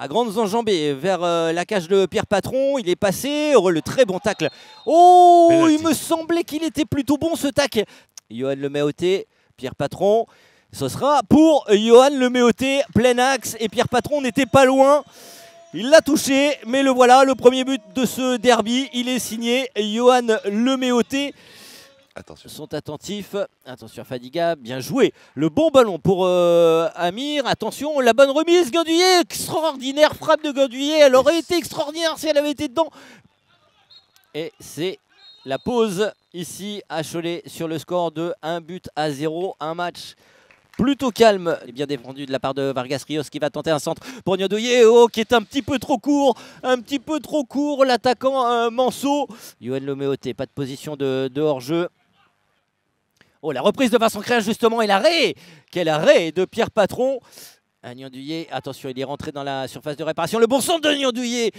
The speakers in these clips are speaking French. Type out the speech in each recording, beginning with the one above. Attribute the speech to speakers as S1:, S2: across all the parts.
S1: à grandes enjambées vers la cage de Pierre Patron. Il est passé, le très bon tacle. Oh, penalty. Il me semblait qu'il était plutôt bon ce tacle. Johan Leméoté, Pierre Patron. Ce sera pour Johan Leméoté, plein axe. Et Pierre Patron n'était pas loin. Il l'a touché, mais le voilà, le premier but de ce derby. Il est signé Johan Leméoté. Attention. Sont attentifs. Attention Fadiga, bien joué. Le bon ballon pour Amir. Attention, la bonne remise. Ganduillet, extraordinaire frappe de Ganduillet. Elle aurait été extraordinaire si elle avait été dedans. Et c'est la pause ici à Cholet sur le score de 1-0. Un match plutôt calme et bien défendu de la part de Vargas Rios qui va tenter un centre pour Niandoyé, qui est un petit peu trop court. L'attaquant Manceau. Johan Leméoté, pas de position de hors-jeu. Oh, la reprise de Vincent Créage justement et l'arrêt. Quel arrêt de Pierre Patron. Niandoyé, attention, il est rentré dans la surface de réparation. Le bon centre de Niandoyé.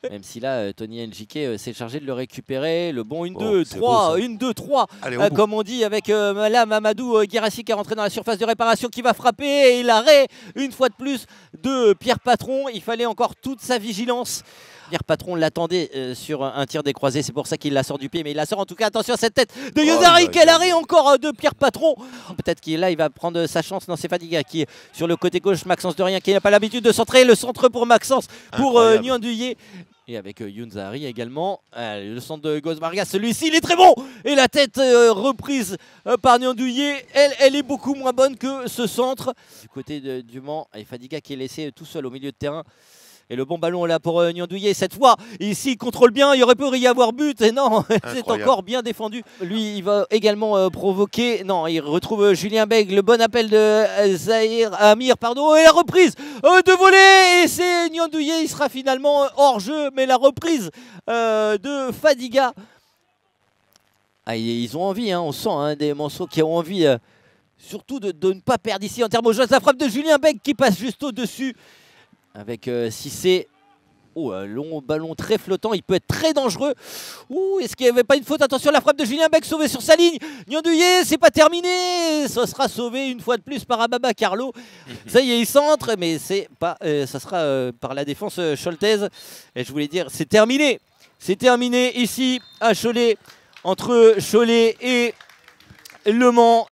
S1: Même si là, Tony Njike s'est chargé de le récupérer. Le bon 1-2-3, 1-2-3, comme on dit, avec là, Mamadou Guirassy qui est rentré dans la surface de réparation, qui va frapper. Et l'arrêt, une fois de plus, de Pierre Patron. Il fallait encore toute sa vigilance. Pierre Patron l'attendait sur un tir décroisé, c'est pour ça qu'il la sort du pied, mais il la sort en tout cas. Attention à cette tête de Yodari, quel arrêt encore de Pierre Patron. Peut-être qu'il là, il va prendre sa chance. Non, c'est Fadiga qui est sur le côté gauche. Maxence de Rien qui n'a pas l'habitude de centrer. Le centre pour Maxence, pour Niandoyé. Et avec Youn Zahari également. Le centre de Gos Vargas, celui-ci, il est très bon. Et la tête reprise par Niandoyé, elle est beaucoup moins bonne que ce centre. Du côté du Mans, et Fadiga qui est laissé tout seul au milieu de terrain. Et le bon ballon là pour Niandoyé cette fois. Ici, il contrôle bien. Il aurait pu y avoir but. Et non, c'est encore bien défendu. Lui, il va également provoquer. Non, il retrouve Julien Bègue. Le bon appel de Amir, pardon. Et la reprise de volée. Et c'est Niandoyé. Il sera finalement hors jeu. Mais la reprise de Fadiga. Ah, ils ont envie, hein, on sent hein, des Manceaux qui ont envie surtout de ne pas perdre ici en termes de jeu. La frappe de Julien Bègue qui passe juste au-dessus. Avec Cissé, un long ballon très flottant, il peut être très dangereux. Est-ce qu'il n'y avait pas une faute? Attention, la frappe de Julien Bègue sauvée sur sa ligne. Niandoyé, c'est pas terminé. Ça sera sauvé une fois de plus par Ababa Carlo. Ça y est, il centre, mais c'est pas, ça sera par la défense choltaise. Et je voulais dire, c'est terminé. C'est terminé ici à Cholet, entre Cholet et Le Mans.